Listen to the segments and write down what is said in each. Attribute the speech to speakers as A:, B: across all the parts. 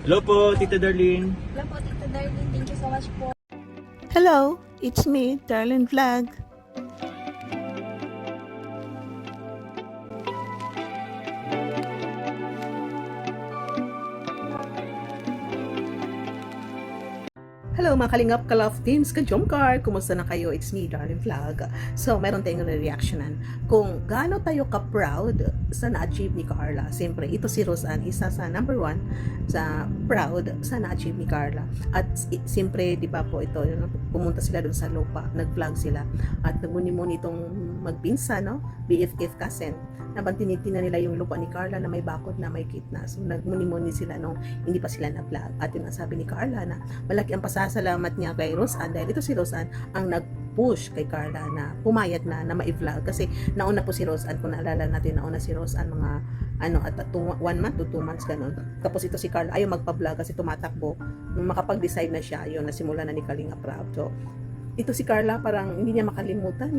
A: Hello po, Tita Darlene.
B: Hello po, Tita Darlene. Thank you so much po.
C: Hello, it's me, Darlene Vlog. Hello mga Kalingap, Kalove Teams, Ka-Jomcar! Kumusta na kayo? It's me, Darlene Vlog. So, meron tayong reactionan kung gaano tayo ka-proud sa na-achieve ni Carla. Siyempre, ito si Roseanne, isa sa number 1 sa proud sa na-achieve ni Carla. At siyempre, di ba po ito, pumunta sila dun sa lupa, nag-vlog sila. At nagmuni-muni itong magpinsa, no? BFF cousin. Tinitingnan nila yung lupa ni Carla na may bakod na may kitna. So, nagmuni-muni sila nung hindi pa sila na-vlog. At yun ang sabi ni Carla na malaki ang pasasalamat niya kay Roseanne dahil ito si Roseanne ang nag-push kay Carla na pumayat na ma-vlog. Kasi nauna po si Roseanne, kung naalala natin, nauna si Roseanne mga at 1 month to 2 months ganun. Tapos ito si Carla ayaw magpa-vlog kasi tumatakbo. Nung makapag-decide na siya, yun, nasimula na ni Kalinga Prab. So, ito si Carla parang hindi niya makalimutan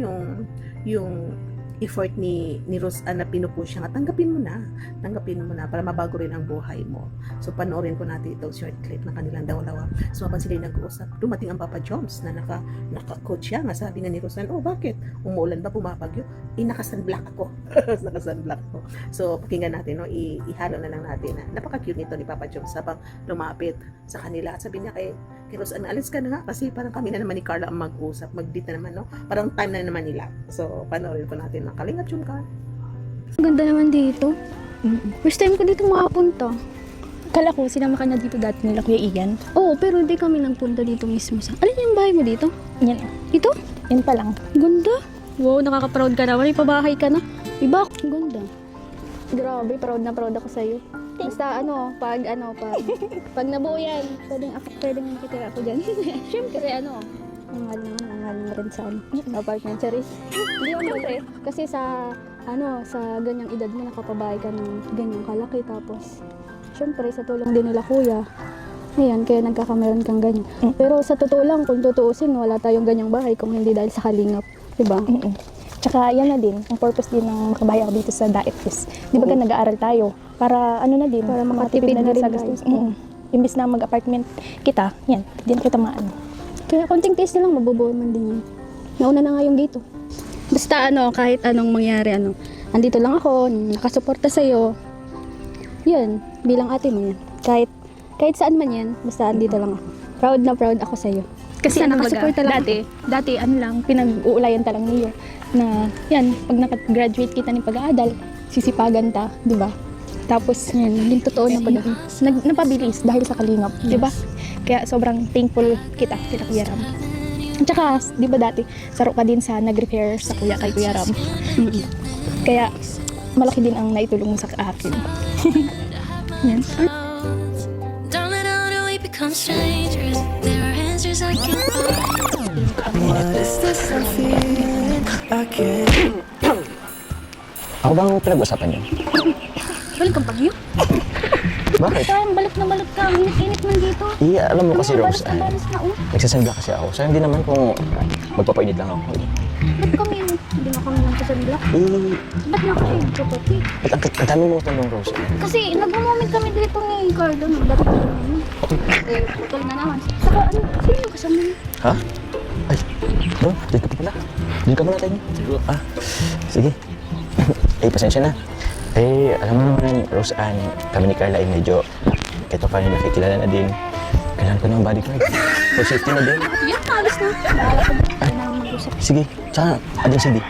C: yung effort ni Roseanne na pinupush siya nga, tanggapin mo na para mabago rin ang buhay mo. So panoorin po natin itong short clip ng kanilang dalawa. So habang sila nag-uusap, dumating ang Papa Joms na naka-coach siya nga, sabi nga ni Roseanne, oh bakit? Umuulan ba, pumapagyo? Naka-sunblock ako. Naka-sunblock ako. So pakinggan natin, no? Ihalo na lang natin na napaka-cute nito ni Papa Joms habang lumapit sa kanila at sabi niya kay Roseanne, alis ka na nga kasi parang kami na naman ni Carla ang mag-usap, mag-date na naman, no? Parang time na naman nila. So panoorin po natin ng Kalinga Jomcar.
B: Ganda naman dito. First time ko dito makapunta. Kala ko, sinama ka na dito dati nila Kuya Ian. Oo, pero hindi kami nagpunta dito mismo sa... Alin yung bahay mo dito? Yan. Dito? Yan pa lang. Ganda. Wow, nakaka-proud ka naman. May pabahay ka na. Iba, ganda. Grabe, proud na proud ako sa'yo. Basta pag nabuo yan, pwedeng kitira ako dyan. Siyempre, nangal na rin sa apartment, Charis. Hindi mo siyempre, kasi sa ganyang edad mo, nakapabahay ka ng ganyang kalaki, tapos, siyempre, sa tulong din nila kuya, ayan, kaya nagkakameron kang ganyan. Pero sa totoo lang, kung tutuusin, wala tayong ganyang bahay kung hindi dahil sa Kalingap, diba? Tsaka yan na din, ang purpose din ng makabahay ako dito sa Daet is, di ba nag-aaral tayo? Para para makatipid na rin sa gastos. Imbis na mag-apartment kita, yan, din kita maano. Kaya konting taste na lang, mabubuo man din yan. Nauna na nga yung dito. Basta kahit anong mangyari, andito lang ako, nakasuporta sa'yo. Yan, bilang ate mo yan. Kahit saan man yan, basta andito lang ako. Proud na proud ako sa'yo. Kasi nakasuporta lang dati pinag-uulayan ta lang niyo na yan, pag nakagraduate kita ng pag-aaral, sisipagan ta, di ba? Tapos yan, naging totoo na pala. Napabilis dahil sa Kalingap, di ba? Kaya sobrang thankful kita Kuya Ram. At saka, di ba dati, saro ka din sa nag-repair sa kay Kuya Ram. Kaya, malaki din ang naitulong mo sa akin. Yan.
D: Darling, how do we become strangers? There are answers I can't find.
E: What is this I'm feeling? I can't.
F: Ako bang pinag-usapan niyo?
B: Balik kang pagyo.
F: Bakit?
B: Saan, balik na balik ka. Ang init-init man dito.
F: Iya, alam mo kasi Rose,
B: Balis na.
F: nagsasanda kasi ako. Sayang din naman kung magpapainit lang ako.
B: Ba't kami, hindi na kami nagsasanblock? Ba't naka-shade ka pati?
F: Ba't ang dami mong tanong, Rose?
B: Kasi nag-moment kami dito ni Cardo. Dapat na naman. Putol na naman. Saka sino yung kasama niya?
F: Ha? Ay, dito ka pa pala. Dito ka muna tayo. Sige. Pasensya na. Alam mo naman, Rose Ann, kami ni Carla ay medyo kahit pa paano nakikilala na din. Kailangan ko ng bodyguard. For safety na din.
B: Yan, alis na. Bahala ka din.
F: Sige, tsaka, adyan si Di.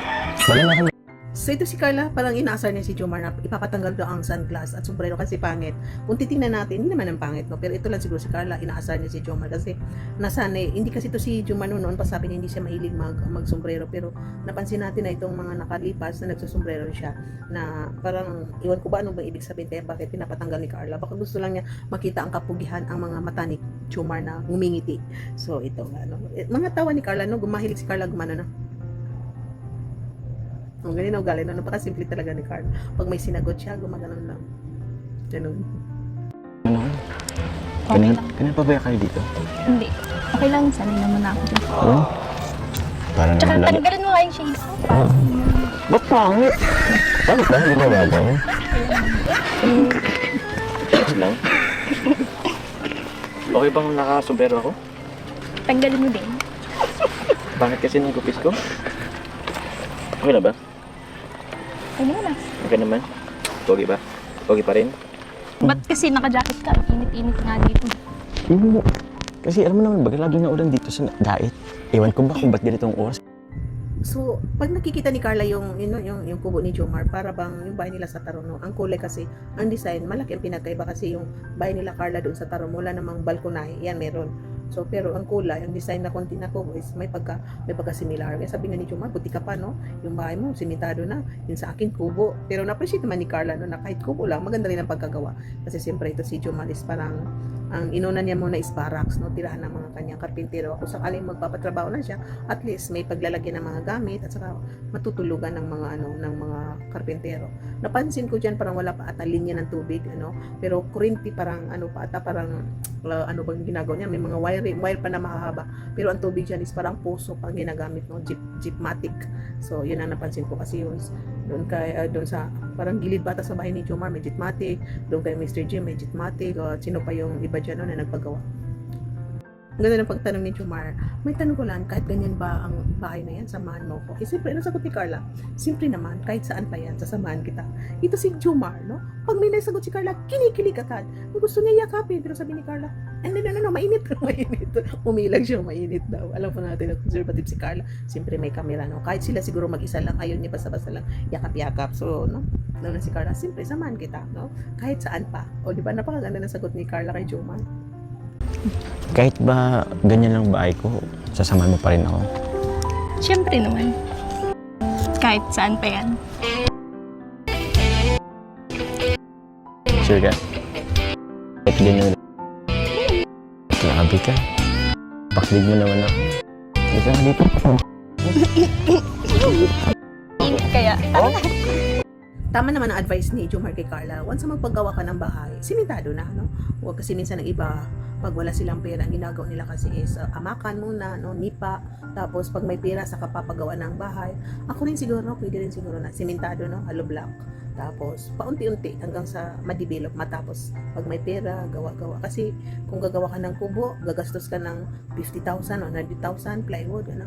F: Bala na kami.
C: So ito si Carla, parang inaasar niya si Jomar na ipapatanggal daw ang sunglass at sombrero kasi pangit. Kung titingnan natin, hindi naman ang pangit, no? Pero ito lang siguro si Carla, inaasar niya si Jomar kasi nasanay, hindi kasi ito si Jomar noon pa sabi niya hindi siya mahilig mag-sombrero, pero napansin natin na itong mga nakalipas na nagsusombrero siya na parang, iwan ko ba ano bang ibig sabihin kaya bakit pinapatanggal ni Carla. Baka gusto lang niya makita ang kapugihan, ang mga mata ni Jomar na ngumingiti. So ito, mga tawa ni Carla, no? Gumahilig si Carla gumano na. Ganyan na ugali, napakasimple talaga ni Carla. Pag may sinagot siya, gumaganon lang. Ganun.
F: Ano? Kanina pa ba kayo dito?
B: Hindi. Okay lang, sanay naman ako dito.
F: Parang
B: Tsaka
F: naman lagi.
B: tanggalin mo nga yung shades mo.
F: Ba't pangit? Bakit ba? Hindi ba babaw? Lang? Okay bang nakasumbrero ako?
B: Tanggalin mo din.
F: Bakit kasi nung gupis ko? Okay na ba?
B: Ano na?
F: Okay naman? Pogi ba? Pogi pa rin?
B: Ba't kasi naka-jacket ka? Init-init nga dito.
F: Kasi alam mo naman, baga lagi na ulan dito sa diet. Ewan ko ba kung ba't ganitong oras?
C: So, pag nakikita ni Carla yung kubo ni Jomar, para bang yung bahay nila sa Tarong, no? Ang kulay kasi, ang design, malaki ang pinagkaiba kasi yung bahay nila Carla doon sa Tarong, wala namang balkonahe, yan meron. So, pero ang kulay, ang design na konti na kubo is may pagka similar. Kaya sabi nga ni Jomar, buti ka pa, no? Yung bahay mo, simentado na. Yung sa akin, kubo. Pero na-appreciate naman ni Carla, no? Na kahit kubo lang, maganda rin ang pagkagawa. Kasi siyempre ito si Jomar is parang, ang inuna niya muna is barracks, no? Tirahan ng mga kanyang karpintero. Kung sakaling magpapatrabaho na siya, at least may paglalagyan ng mga gamit at saka matutulugan ng mga ng mga karpintero. Napansin ko diyan parang wala pa ata linya ng tubig, pero kuryente parang parang ano bang ginagawa niya, may mga wire pa na mahahaba. Pero ang tubig diyan is parang puso pang ginagamit, no, jeepmatic. So yun ang napansin ko kasi yun doon sa parang gilid bata sa bahay ni Jomar may jeepmatic, doon kay Mr. Jim may jeepmatic, o sino pa yung iba diyan na nagpagawa. Ang ganda ng pagtanong ni Jomar. May tanong ko lang, kahit ganyan ba ang bahay na yan, samahan mo ko? Siyempre, sagot ni Carla? Simple naman, kahit saan pa yan, sasamahan kita. Ito si Jomar, no? Pag may nasagot si Carla, kinikilig agad. Gusto niya yakapin, pero sabi ni Carla, no, mainit. Umilag siya, mainit daw. Alam po natin na conservative si Carla. Siyempre may camera, no? Kahit sila siguro mag-isa lang, ayaw niya basta-basta lang yakap-yakap. So, no? Lalo na si Carla, siyempre, samahan kita, no? Kahit saan pa. O, di ba, napakaganda ng sagot ni Carla kay Jomar.
F: Kahit ba ganyan lang bahay ko, sasamahan mo pa rin ako.
B: Siyempre naman. Kahit saan pa yan.
F: Sure ka? Kahit ganyan lang. Grabe ka. Backlig mo naman ako. Dito nga dito.
B: Kaya,
C: Tama naman ang advice ni Jomar kay Carla. Once na magpagawa ka ng bahay, simentado na, no? Huwag kasi minsan ng iba, pag wala silang pera, ang ginagawa nila kasi is amakan muna, no? Nipa. Tapos pag may pera, saka papagawa ng bahay. Ako rin siguro, pwede rin siguro na simentado, no? Hollow block. Tapos paunti-unti hanggang sa ma-develop, matapos pag may pera, gawa-gawa. Kasi kung gagawa ka ng kubo, gagastos ka ng 50,000 o 100,000 plywood, ano?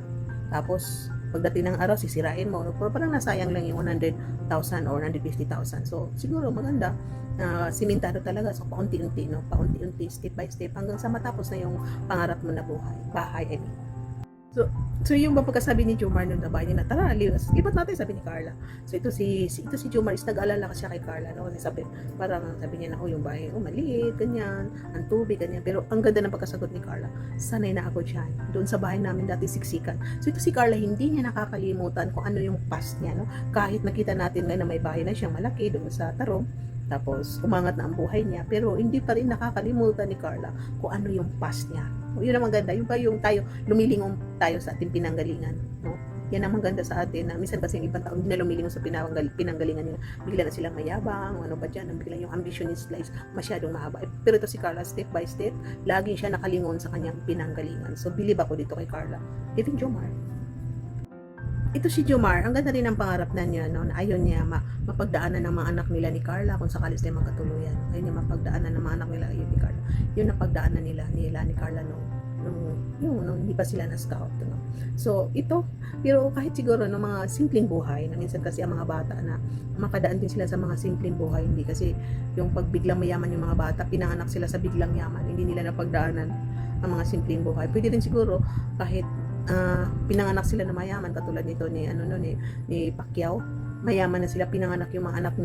C: Tapos pagdating ng araw, sisirain mo. Pero parang nasayang lang yung 100,000 or 150,000. So, siguro maganda na simentado talaga. So, paunti-unti, no? Paunti-unti, step by step, hanggang sa matapos na yung pangarap mo na bahay, I mean. So yung pagkasabi ni Jomar nung bahay niya na, tara, lipat natin, sabi ni Carla. So, ito si Jomar is nag-alala kasi siya kay Carla, no? Kasi sabi niya na, yung bahay, maliit, ganyan, ang tubig, ganyan. Pero ang ganda ng pagkasagot ni Carla, sanay na ako dyan. Doon sa bahay namin dati siksikan. So, ito si Carla, hindi niya nakakalimutan kung ano yung past niya, no? Kahit nakita natin ngayon na may bahay na siyang malaki doon sa Tarong, tapos umangat na ang buhay niya, pero hindi pa rin nakakalimutan ni Carla kung ano yung past niya. Yun ang maganda, yung tayo, lumilingon tayo sa ating pinanggalingan, no? Yan ang maganda sa atin, na minsan kasi yung ibang tao hindi na lumilingon sa pinanggalingan nila, bigla na silang mayabang, ano ba dyan, bigla yung ambition is masyadong mahaba. Pero ito si Carla, step by step, lagi siya nakalingon sa kanyang pinanggalingan. So, believe ako dito kay Carla. Even Jomar. Ito si Jomar, ang ganda rin ang pangarap na niya, no? Na ayaw niya mapagdaanan ng mga anak nila ni Carla kung sakali sila magkatuluyan. Ayaw niya mapagdaanan ng mga anak nila ni Carla. Yun ang pagdaanan nila ni Carla nung hindi pa sila na-scout, no? So, ito, pero kahit siguro no, mga simpleng buhay, na minsan kasi ang mga bata na makadaan din sila sa mga simpleng buhay, hindi kasi yung pag biglang mayaman yung mga bata, pinanganak sila sa biglang yaman, hindi nila napagdaanan ang mga simpleng buhay. Pwede din siguro kahit pinanganak sila na mayaman, katulad nito ni Pacquiao, mayaman na sila, pinanganak yung mga anak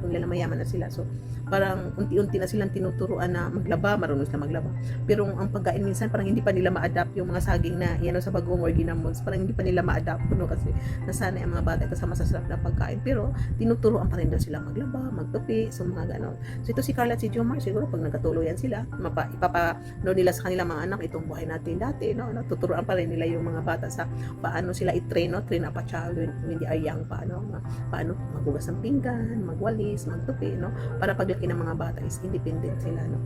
C: nila na mayaman na sila. So parang unti-unti na silang tinuturuan na maglaba, marunong sila maglaba. Pero ang pagkain minsan parang hindi pa nila ma-adapt yung mga saging na yan sa bagong or ginamos, parang hindi pa nila ma-adapt, no? Kasi nasanay ang mga bata ito sa masasarap na pagkain, pero tinuturuan pa rin daw sila maglaba, magtupi, so mga ganon. So ito si Carla at si Jomar, siguro pag nagkatuluyan sila, ipapano nila sa kanilang mga anak itong buhay natin dati, no? Tuturuan pa rin nila yung mga bata sa paano sila i-train, no? Train up a child when they are young, paano maghugas ng pinggan, magwalis, magtupi, no? Para paglaki ng mga bata is independent sila, no?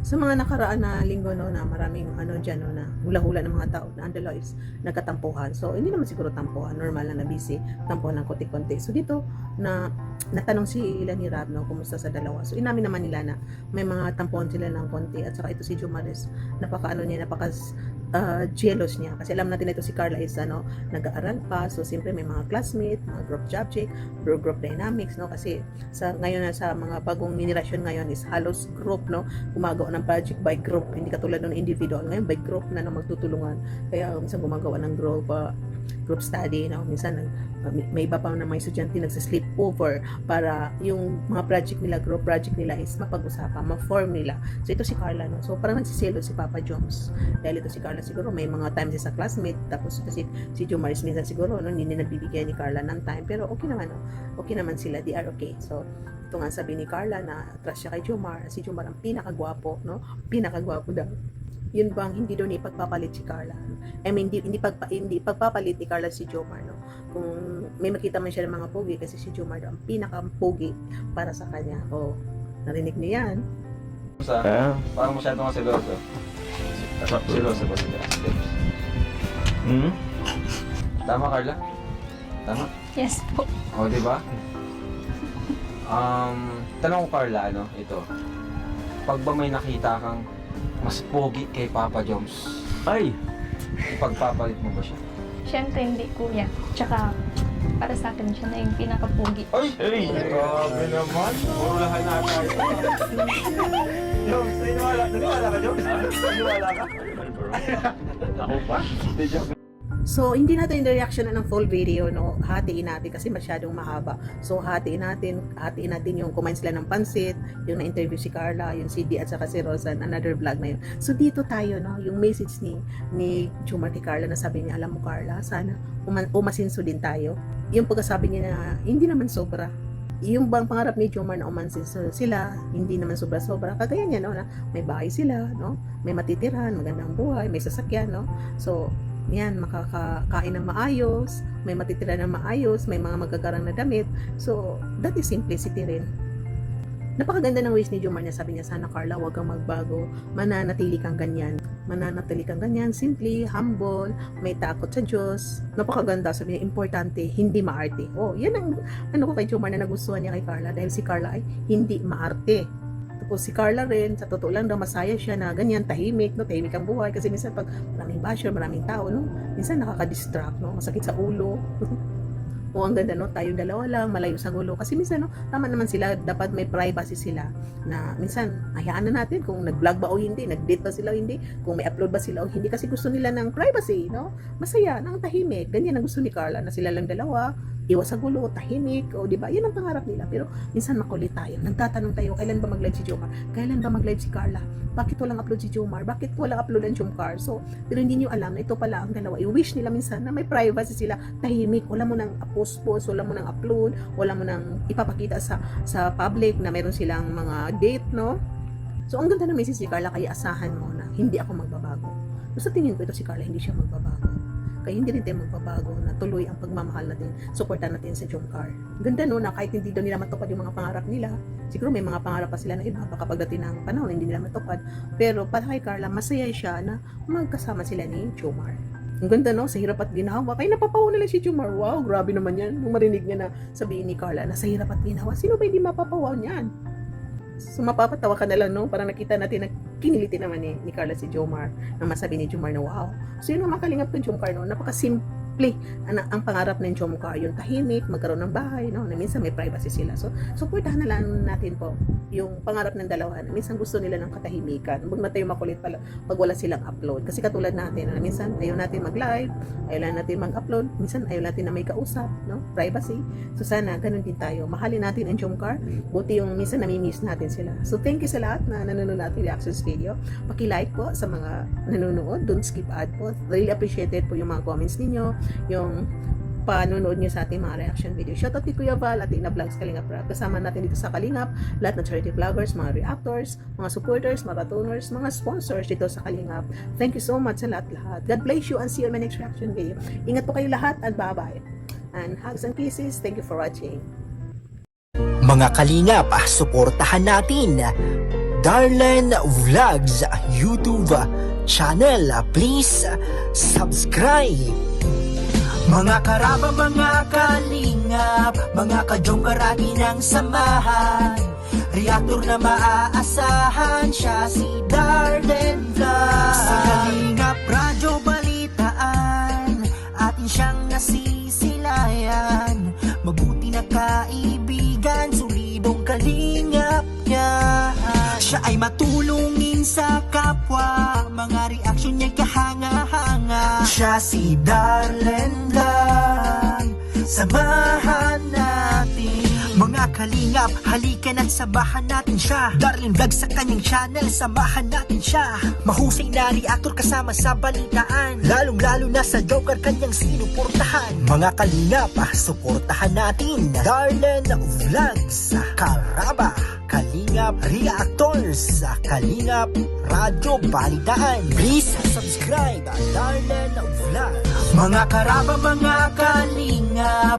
C: Sa mga nakaraan na linggo no, na maraming ano dyan no, na hula-hula ng mga tao na ang dalawa is nagkatampuhan. So hindi naman siguro tampuhan, normal lang na busy, tampuhan ng konti-konti. So dito na natanong si Ilan ni Rab no, kumusta sa dalawa. So inamin naman nila na may mga tampuhan sila ng konti, at saka ito si Jumaris, napaka jealous niya kasi alam natin ito si Carla is nag-aaral pa, so siyempre may mga classmate, mga group subject, group dynamics no, kasi sa ngayon na sa mga bagong generation ngayon is halos group no, gumagawa ng project by group, hindi katulad ng individual, ngayon by group na magtutulungan, kaya minsan gumagawa ng group study no, minsan may iba pa na mga estudyante nagsa-sleep over para yung mga project nila, group project nila is mapag-usapan, ma-form nila. So ito si Carla no, so parang nagsiselo si Papa Joms dahil ito si Carla siguro may mga times sa classmate, tapos kasi si Jumaris minsan siguro no, hindi nagbibigay ni Carla ng time, pero okay naman no, okay naman sila, they are okay. So ito nga sabi ni Carla na trust siya kay Jomar, si Jomar ang pinakagwapo no, pinakagwapo daw. Yun bang hindi doon ipagpapalit si Carla? I mean, hindi pagpapalit ni Carla si Jomar no. Kung may makita man siya ng mga pogi, kasi si Jomar daw ang pinaka-pogi para sa kanya. Oh, narinig niyo yan.
A: Parang masyado nga seloso. Seloso ba sila? Tama, Carla? Tama?
B: Yes po.
A: O, di ba? Tanong ko, Carla, ito. Pag ba may nakita kang mas pogi kay Papa Joms,
F: Ay!
A: ipagpapalit mo ba siya?
G: Siyempre hindi kuya. Tsaka para sa akin siya na yung pinakapugi.
A: Ay! Hey! Grabe naman! Purulahan na tayo. Joms, naniwala ka, Joms? Naniwala ka? Ako pa? Hindi, Joms.
C: So, hindi natin i-reaction ng full video, no? Hatiin natin kasi masyadong mahaba. So, hatiin natin yung kumain sila ng pansit, yung na-interview si Carla, yung si D at saka si Rosan, another vlog na yun. So, dito tayo, no? Yung message ni Jomar kay Carla na sabi niya, alam mo Carla, sana umasinso din tayo. Yung pagkasabi niya na, hindi naman sobra. Yung bang pangarap ni Jomar na umansinso sila, hindi naman sobra-sobra. Kagaya niya, no? Na may bahay sila, no? May matitirahan, magandang buhay, may sasakyan, no? So, yan, makakakain ng maayos, may matitira ng maayos, may mga magagarang na damit. So, that is simplicity rin. Napakaganda ng ways ni Jomar niya. Sabi niya, sana Carla, huwag kang magbago, mananatili kang ganyan, simply, humble, may takot sa Diyos. Napakaganda, sabi niya, importante, hindi maarte. Oh, yan ang ko kay Jomar na nagustuhan niya kay Carla, dahil si Carla ay hindi maarte. Tapos si Carla rin, sa totoo lang daw, masaya siya na ganyan, tahimik, no? Tahimik ang buhay. Kasi minsan pag maraming basher, maraming tao, no? Minsan nakaka-distract, no? Masakit sa ulo. O ang ganda, no? Tayong dalawa lang, malayo sa gulo. Kasi minsan, no? Tama naman sila, dapat may privacy sila. Na minsan, hayaan na natin kung nag-vlog ba o hindi, nag-date ba sila o hindi, kung may upload ba sila o hindi. Kasi gusto nila ng privacy, no? Masaya, ng tahimik. Ganyan ang gusto ni Carla, na sila lang dalawa, iwas sa gulo, tahimik, o di ba? Yan ang pangarap nila. Pero minsan makulit tayo. Nagtatanong tayo, kailan ba mag-live si Jomar? Kailan ba mag-live si Carla? Bakit walang upload si Jomar? Bakit walang upload ang Jomcar? So, pero hindi nyo alam na ito pala ang dalawa. I-wish nila minsan na may privacy sila, tahimik, wala mo nang post-post, wala mo nang upload, wala mo nang ipapakita sa public na meron silang mga date, no? So, ang ganda na message si Carla, kaya asahan mo na hindi ako magbabago. So, sa tingin ko ito si Carla, hindi siya magbabago. Kaya hindi rin tayo magbabago, na tuloy ang pagmamahal natin, supportan natin sa Jomcar. Ganda no, na kahit hindi daw nila matupad yung mga pangarap nila, siguro may mga pangarap pa sila na iba, baka pagdating ng panahon hindi nila matupad, pero para kay Carla, masaya siya na magkasama sila ni Jomar. Ang ganda no, sa hirap at ginawa, kaya napapaw nila si Jomar. Wow, grabe naman yan, nung marinig niya na sabihin ni Carla na sa hirap at ginawa, sino ba hindi mapapawaw niyan? So mapapatawa ka na lang, no? Parang nakita natin na kiniliti naman ni Carla si Jomar, na masabi ni Jomar na wow. So yun ang makalingap ng Jomcar, no? Napakasimple ang pangarap ng Jomcar, yung tahimik, magkaroon ng bahay, no? Na minsan may privacy sila. So supportahan na lang natin po yung pangarap ng dalawa, na minsan gusto nila ng katahimikan. Huwag na tayo makulit pala pag wala silang upload. Kasi katulad natin, na minsan ayaw natin mag-live, ayaw natin mag-upload, minsan ayaw natin na may kausap, no? Privacy. So sana ganun din tayo. Mahalin natin ang Jomcar, buti yung minsan nami-miss natin sila. So thank you sa lahat na nanonood natin reactions video. Paki-like po sa mga nanonood, don't skip ad po. Really appreciated po yung mga comments ninyo, yung panonood nyo sa ating mga reaction video. Shoutout kay Kuya Val at Ina Vlogs Kalingap Rap. Kasama natin dito sa Kalingap, lahat ng charity vloggers, mga reactors, mga supporters, marathoners, mga sponsors dito sa Kalingap. Thank you so much sa lahat-lahat. God bless you and see you in my next reaction video. Ingat po kayo lahat and bye-bye. And hugs and kisses. Thank you for watching.
H: Mga Kalingap, suportahan natin
E: Darlen Vlogs YouTube channel. Please subscribe. Mga karaba, mga kalingap, mga kajoker atin ang samahan. Reactor na maaasahan, siya si Darlen Vlogs. Sa Kalingap Radyo Balitaan, atin siyang nasisilayan. Mabuti na kaibigan, solidong kalingap niya. Siya ay matulungin sa kapwa, mga reaksyon niya'y kahanga-hanga. Siya si Darlen Vlog, samahan natin. Mga kalingap, halika na't sabahan natin siya. Darlen Vlog sa kanyang channel, samahan natin siya. Mahusay na reactor kasama sa balitaan, lalong-lalo na sa Joker kanyang sinuportahan. Mga kalingap, suportahan natin Darlen Vlogs, Karaba, Kalingap Reactors, Kalingap Radyo Balitaan. Please subscribe Darlen Vlogs. Mga karaba, mga kalingap,